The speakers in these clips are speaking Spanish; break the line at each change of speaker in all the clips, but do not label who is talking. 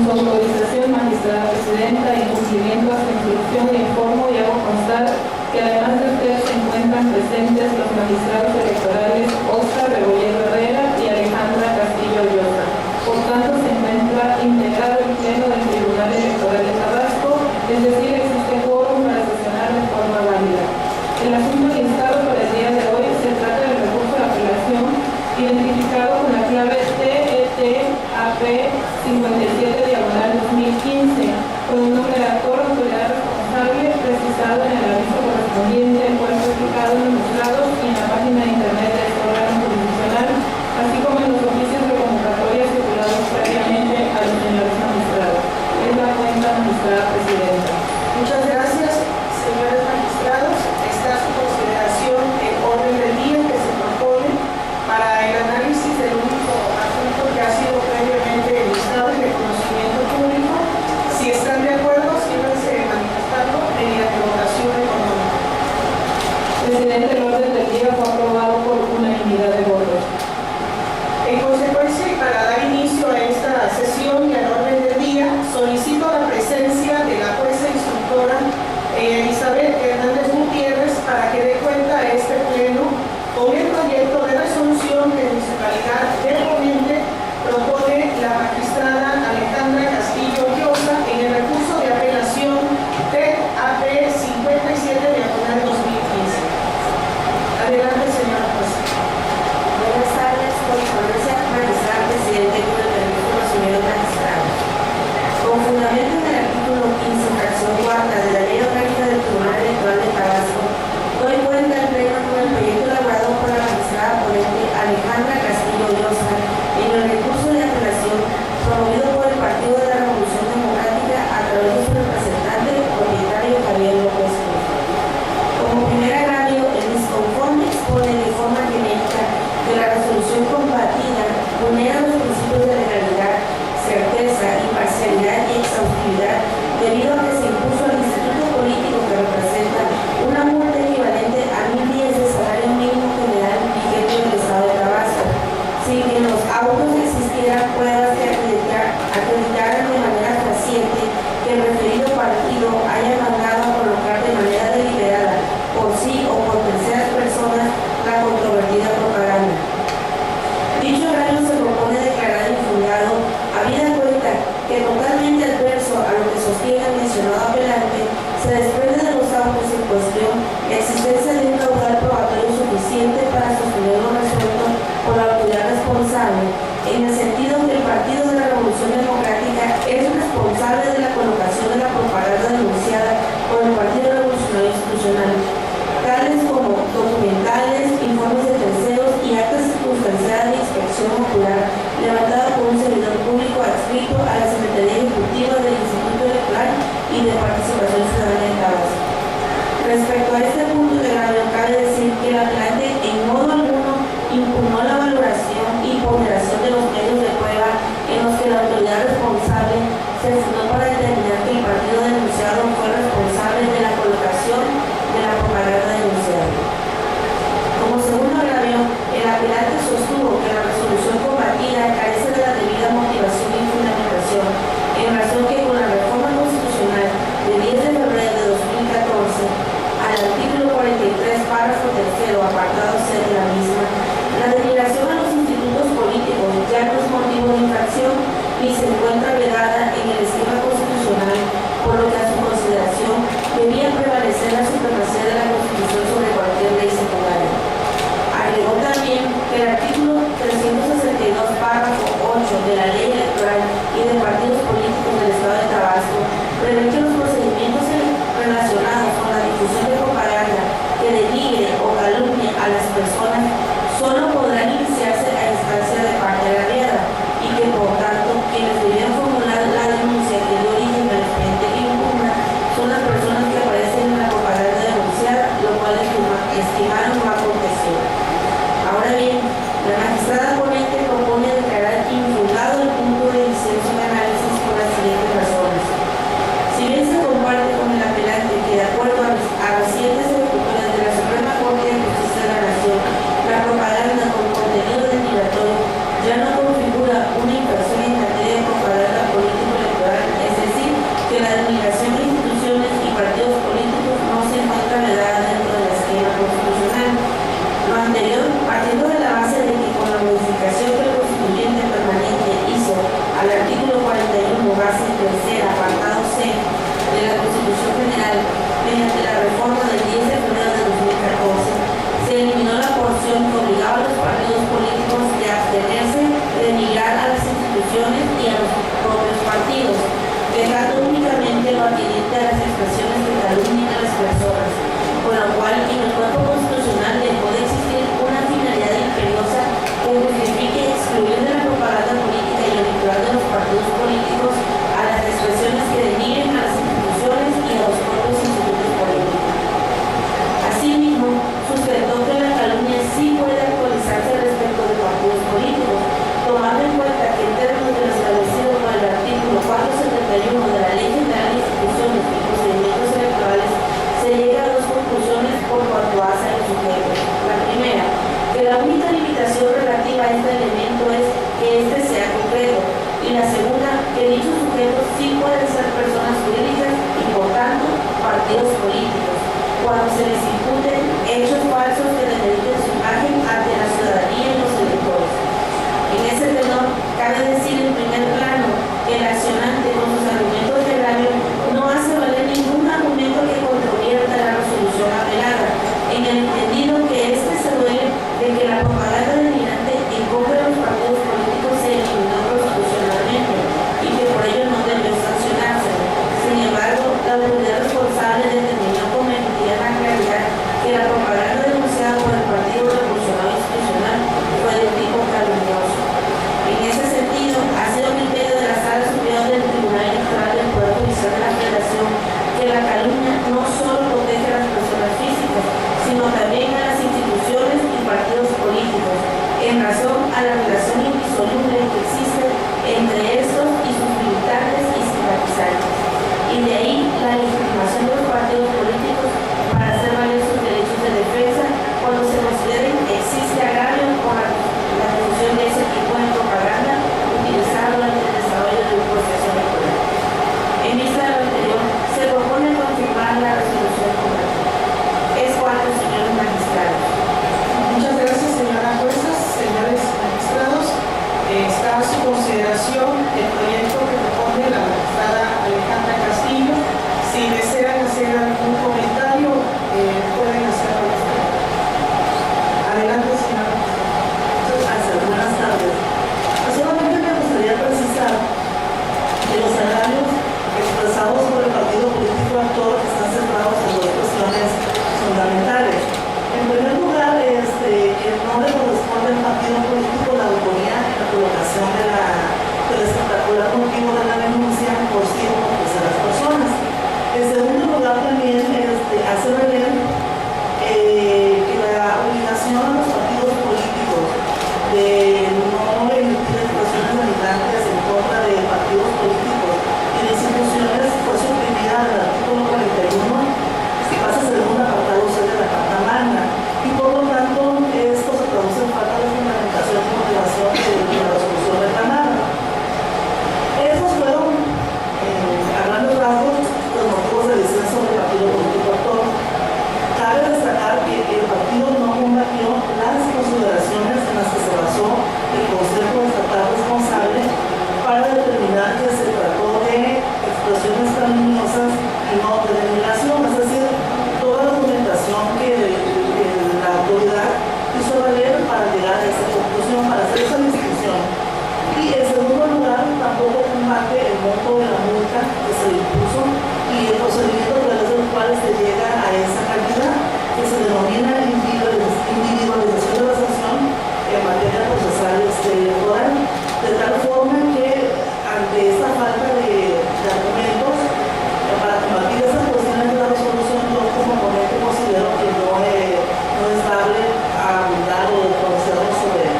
su autorización, magistrada presidenta, y en cumplimiento a su instrucción, le informo y hago constar que además de usted se encuentran presentes los magistrados electorales Oscar Rebolledo Herrera y Alejandra Castillo Llosa. Por tanto, se encuentra integrado el Pleno del Tribunal Electoral de Tabasco, es decir, existe quórum para sesionar de forma válida. El asunto listado para el día de hoy se trata del recurso de apelación identificado con la clave TET-AP 57/2015, con un nombre de actor, autoridad responsable, precisado en el aviso correspondiente, el cual fue fijado en los juzgados y en la página de internet de este órgano jurisdiccional, así como en los oficios de convocatoria circulados previamente a los señores magistrados. Es la cuenta, magistrada presidenta.
Muchas gracias, señores magistrados. Está a su consideración el orden del día que se propone para el análisis del único asunto que ha sido previamente listado y de conocimiento público. Si están de acuerdo, síganse manifestando mediante votación económica.
Presidente, el orden del día fue aprobado por unanimidad de votos.
En consecuencia, y para dar inicio a esta sesión y al orden del día, solicito la presencia de la jueza instructora Elizabeth Hernández Gutiérrez para que dé cuenta a este pleno con el proyecto de resolución que en municipalidad de Ponente propone la magistrada Alejandra Castillo Llosa en el recurso de apelación TET-AP 57/2015. Adelante, señora jueza.
Buenas tardes, con información magistrada presidente con el permiso de los señores magistrados. Con fundamento en el artículo 15, fracción cuarta de la Ley Orgánica del Tribunal Electoral de Tabasco, doy cuenta al Pleno con el proyecto elaborado por la magistrada ponente Alejandra Castillo Llosa en el recurso de apelación promovido por el Partido de la Revolución Democrática a través de su representante propietario Javier López Cruz. Como primer agravio, el disconforme expone de forma genérica que la resolución combatida vulnera los principios de legalidad, certeza, imparcialidad y exhaustividad, debido a que se impuso al instituto político que representa una multa equivalente a 1000 días de salario mínimo general vigente del Estado de Tabasco, sin que en los autos existieran pruebas que acreditaran de manera fehaciente que el referido partido haya mandado a colocar de manera deliberada, por sí o por terceras personas, la controvertida propaganda. Dicho agravio se propone declarar infundado, habida cuenta que totalmente adverso a lo que sostiene el mencionado apelante, se desprende de los autos en cuestión la existencia de un caudal probatorio suficiente para sostener lo resuelto por la autoridad responsable, en el sentido que el Partido de la Revolución Democrática es responsable de la colocación de la propaganda denunciada por el Partido Revolucionario Institucional, tales como documentales, informes de terceros y actas circunstanciadas de inspección ocular levantada por un servidor público adscrito a la Secretaría Ejecutiva del Instituto Electoral y de Participación Ciudadana de Tabasco. Respecto a este punto de grado, cabe decir que el apelante en modo alguno impugnó la valoración y ponderación de los medios de prueba en los que la autoridad responsable se fundó para determinar que el partido denunciado fue responsable de la colocación de la propaganda denunciada. Como segundo agravio, el apelante sostuvo que la resolución combatida carece de la debida motivación y fundamentación, en razón que con la reforma constitucional de 10 de febrero de 2014, al artículo 43, párrafo tercero, apartado C de la misma, la denigración a los institutos políticos ya no es motivo de infracción ni se encuentra vedada en el esquema constitucional, por lo que a su consideración debía prevalecer la supremacía de la Constitución sobre cualquier ley secundaria. Agregó también que el artículo 362, párrafo 8 de la Ley Electoral y de Partidos Políticos del Estado de Tabasco prevé que los procedimientos relacionados con la difusión de propaganda que denigre o calumnie a las personas solo podrán iniciarse a instancia de parte agraviada y que por tanto quienes Y la segunda, que dichos sujetos sí pueden ser personas jurídicas y por tanto partidos políticos, cuando se les imputen hechos falsos que demeriten su imagen ante la ciudadanía y los electores. En ese tenor, cabe decir en primer plano que el accionante con sus argumentos de agravio no hace valer ningún argumento que controvierta la resolución apelada, en el entendido que éste se duele de que la propaganda delirante en contra de los partidos políticos se eliminó constitucionalmente y que por ello no debió sancionarse. Sin embargo, la autoridad responsable determinó con meridiana claridad que la propaganda denunciada por el Partido Revolucionario Institucional fue de tipo calumnioso. En ese sentido, ha sido criterio de la Sala Superior del Tribunal Electoral del Poder Judicial de la Federación que la calumnia no solo protege a las personas físicas, sino también a las instituciones y partidos políticos, en razón a la relación indisoluble que existe entre estos y sus militantes y simpatizantes. Y de ahí la legitimación de los partidos políticos para hacer valer sus derechos de defensa cuando se considere que existe agravio con la difusión de ese tipo de propaganda utilizada durante el desarrollo de un proceso electoral. En vista de lo anterior, se propone confirmar la resolución compartida. Es cuanto, señores magistrados.
Muchas gracias, señora jueza. Señores magistrados, está a su consideración el proyecto que propone la magistrada Alejandra Castillo. Si desean hacer algún comentario, pueden hacerlo. Adelante, señora.
Muchas gracias. Buenas tardes. Solamente me gustaría precisar que los agravios expresados por el partido político actor están centrados en dos cuestiones fundamentales. En primer lugar, que no le corresponde al partido político la autoría en la colocación del espectacular motivo de la denuncia por sí o por terceras personas. En segundo lugar, también hace valer que la obligación a los partidos políticos de no emitir expresiones militantes en contra de partidos políticos y de instituciones fue suprimida en el artículo 41, que pasa según el apartado C de la Carta Magna, y por lo tanto esto se traduce en falta de fundamentación y motivación de la resolución reclamada. Esos fueron, a grandes rasgos, los motivos de licencia del partido político actor. Cabe destacar que el partido no combatió las consideraciones en las que se basó el Consejo Estatal responsable para determinar que se trató de expresiones calumniosas y no de denigración, es decir, toda la documentación que la autoridad hizo valer para llegar a esa conclusión, para hacer esa discusión. Y en segundo lugar, tampoco combate el monto de la multa que se le impuso y el procedimiento a través del cual se llega a esa cantidad, que se denomina individualización de la sanción en materia procesal electoral, de tal forma que ante esta falta de argumentos para combatir esas cuestiones de la resolución, yo como ponente considero que no es dable a abundar o conocernos sobre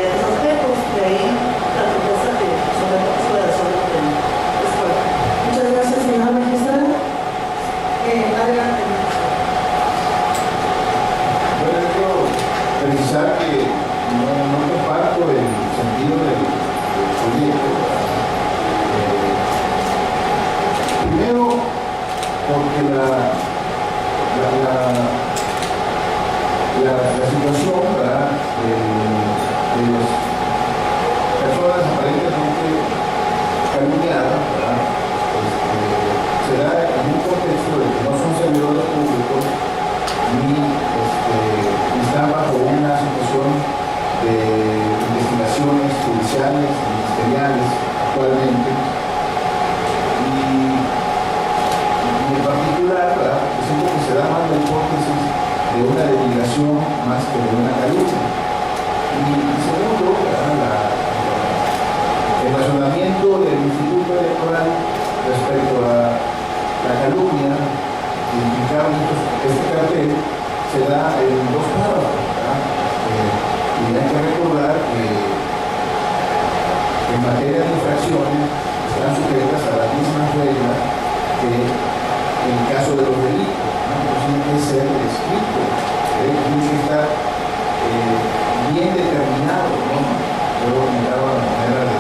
estos aspectos. De ahí la propuesta que sobre la consideración del tema.
Muchas gracias, señora magistrada. Adelante.
Bueno, quiero precisar que no comparto el sentido del proyecto. Primero, porque la situación, ¿verdad?, de las personas aparentemente calumniadas, ¿verdad?, se da en un contexto de que no son servidores públicos ni están bajo una situación de investigaciones judiciales, ministeriales actualmente. Y en particular, ¿verdad?, siento que se da más la hipótesis de una denigración más que de una calumnia. Y segundo, ¿verdad?, el razonamiento del Instituto Electoral respecto a la calumnia indicada en este cartel se da en dos párrafos, ¿verdad? Y hay que recordar que en materia de infracciones están sujetas a las mismas reglas que en el caso de los delitos, ¿no? Tiene que ser escrito, tiene que estar bien determinado, ¿no? Yo comentaba la manera de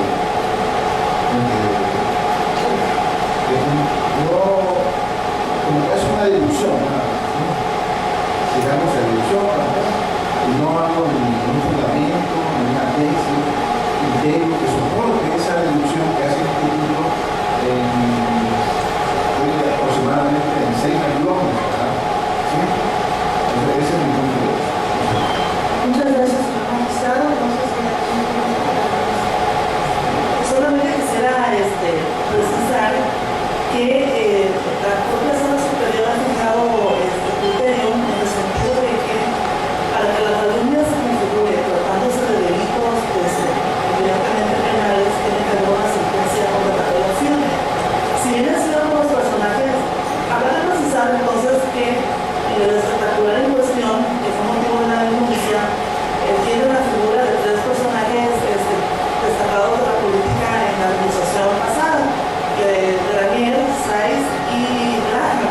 criterio que soporte esa reducción que hace el instituto en aproximadamente en 6 renglones, ¿verdad? ¿Sí? Entonces, ese es mi punto de vista.
Muchas gracias, señor magistrado. No sé si
Solamente quisiera precisar que la propia Sala Superior ha fijado este criterio en el sentido de que para que la calumnia se configure tratándose de delitos evidentemente penales, tiene que haber una sentencia con relación. Si bien es cierto, los personajes, habrá que precisar entonces que el espectacular en cuestión, que fue motivo de la denuncia, tiene la figura de 3 personajes destacados de la política en la administración pasada, Granier, Saiz y Graham.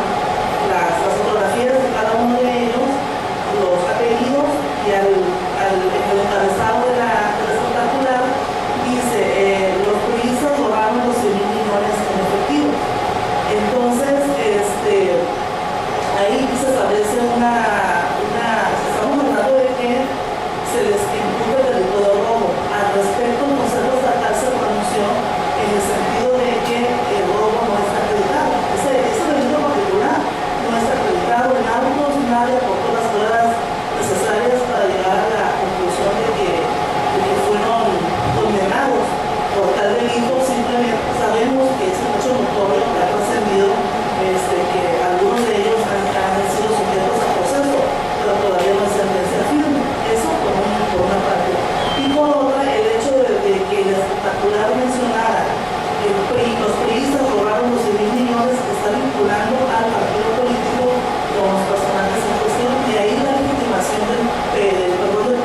Las fotografías de cada uno de ellos, los apellidos y en el encabezado de la espectacular dice los priistas robaron los 100,000 millones en efectivo. Entonces, ahí se establece estamos hablando de que se les imputa el delito de robo. Al respecto, el Consejo Estatal se pronunció en el sentido de que el robo no está acreditado. Ese delito particular no está acreditado en autos, nadie aportó las pruebas necesarias para llegar a la conclusión de que fueron condenados por tal delito. Simplemente sabemos que es un hecho notorio que ha trascendido que algunos de ellos han sido sujetos a proceso, pero todavía no hay sentencia firme. Eso por una parte. Y por otra, el hecho de que el espectacular mencionara que los priistas robaron los 100,000 millones, está vinculando al partido político con los personajes en cuestión, y ahí la legitimación del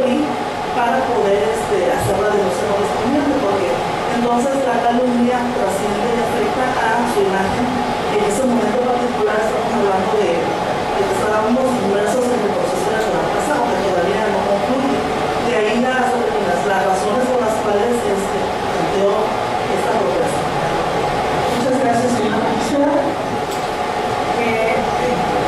PRI para poder hacer la denuncia correspondiente, porque entonces la calumnia trasciende y afecta a su imagen. En ese momento particular estamos hablando de que estábamos inmersos en el proceso electoral pasado, que todavía no concluye. De ahí las razones por las cuales planteó esta propuesta.
muchas gracias, señor magistrado.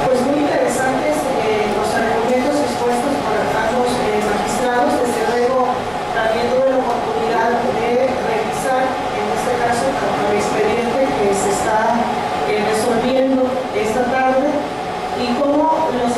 Pues muy interesantes los argumentos expuestos por ambos magistrados. Desde luego, también tuve la oportunidad de revisar, en este caso, el expediente que se está resolviendo esta tarde y cómo los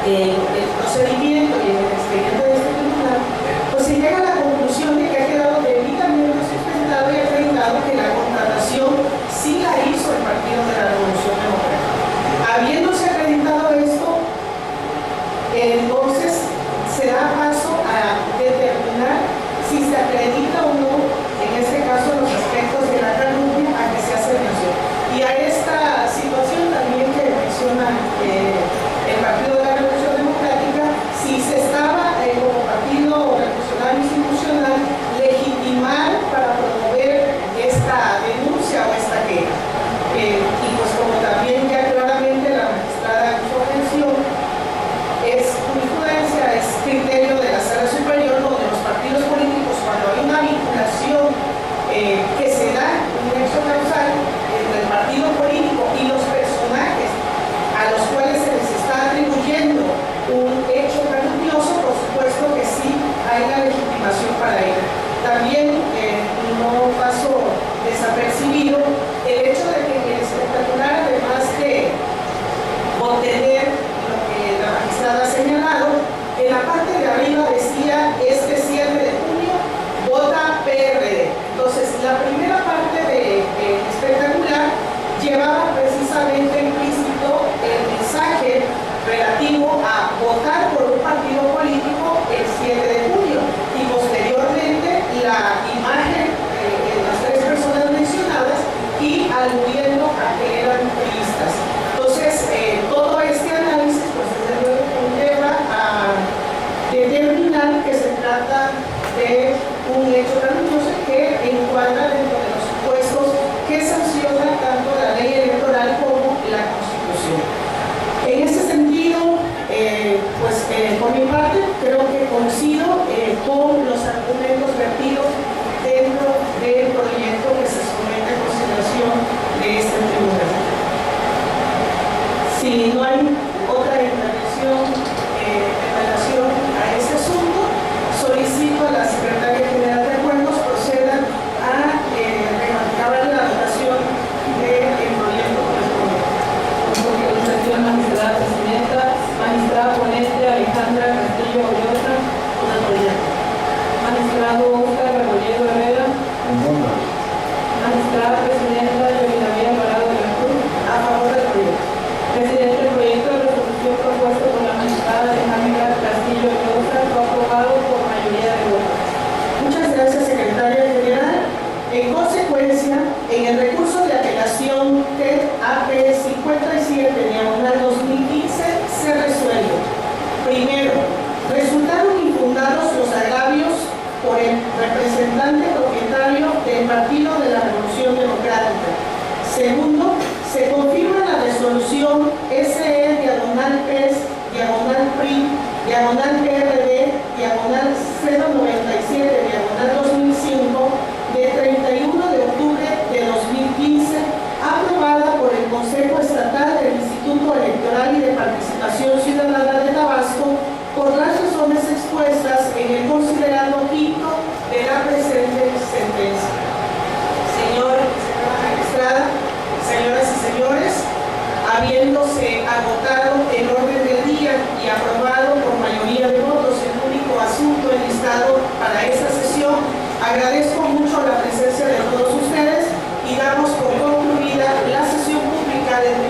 el procedimiento y en el expediente de este tribunal, pues se llega a la conclusión de que ha quedado debidamente sustentado y acreditado que la contratación sí la hizo el Partido de la Revolución Democrática. Habiéndose acreditado esto, entonces se da paso a determinar si se acredita o no, en este caso, los aspectos de la calumnia a que se hace mención. Y a esta situación también que menciona el Partido de la Revolución Democrática, si se estaba como partido revolucionario institucional legitimar para promover esta denuncia o esta queja. Y pues como también ya claramente la magistrada hizo mención, es jurisprudencia, es criterio de la Sala Superior, donde los partidos políticos, cuando hay una vinculación que se da, un nexo causal entre el partido político y los personajes a los cuales se les está atribuyendo un hecho calumnioso, por supuesto que sí hay la legitimación para ello. También no pasó desapercibido el hecho de que el espectacular, además de obtener lo que la magistrada ha señalado, en la parte de arriba decía este 7 de junio vota PRD. Entonces la primera parte del espectacular llevaba precisamente implícito el mensaje relativo a votar por un partido político el 7 de junio y posteriormente la imagen de las tres personas mencionadas y aludiendo a que eran priistas. Entonces todo este análisis pues desde luego conlleva a determinar que se trata de un hecho calumnioso que encuadra dentro de los supuestos que sanciona tanto la ley electoral como la Constitución. En ese sentido, por mi parte, creo que coincido con los argumentos vertidos dentro del proyecto que se somete a consideración de este tribunal. Si no hay otra intervención en relación a este asunto, solicito a la Secretaria General de Acuerdos proceda a acabar la votación del proyecto correspondiente.
Autorización, magistrada presidenta, magistrada ponente Alejandra Castillo Ollosa, magistrado Oscar Rebolledo Herrera, magistrada presidenta Yolanda Alvarado de la Cruz,
A favor del proyecto.
presidente del proyecto de resolución propuesto por la magistrada Alejandra Castillo Ollosa fue aprobado por mayoría de votos.
Muchas gracias, Secretaria General. En consecuencia, en el recurso de apelación TAP 57/2015 se resuelve. Primero, resultaron infundados los agravios por el representante propietario del Partido de la Revolución Democrática. Segundo, se confirma la resolución SE/PRD/097/2005 de 31 de octubre de 2015, aprobada por el Consejo Estatal del Instituto Electoral y de Participación Ciudadana de Tabasco por las razones expuestas en el considerado quinto de la presente sentencia. Señora magistrada, señoras y señores, habiéndose agotado el orden del día y aprobado por mayoría de votos el único asunto enlistado para esta sesión, agradezco mucho la presencia de todos ustedes y damos por concluida la sesión pública del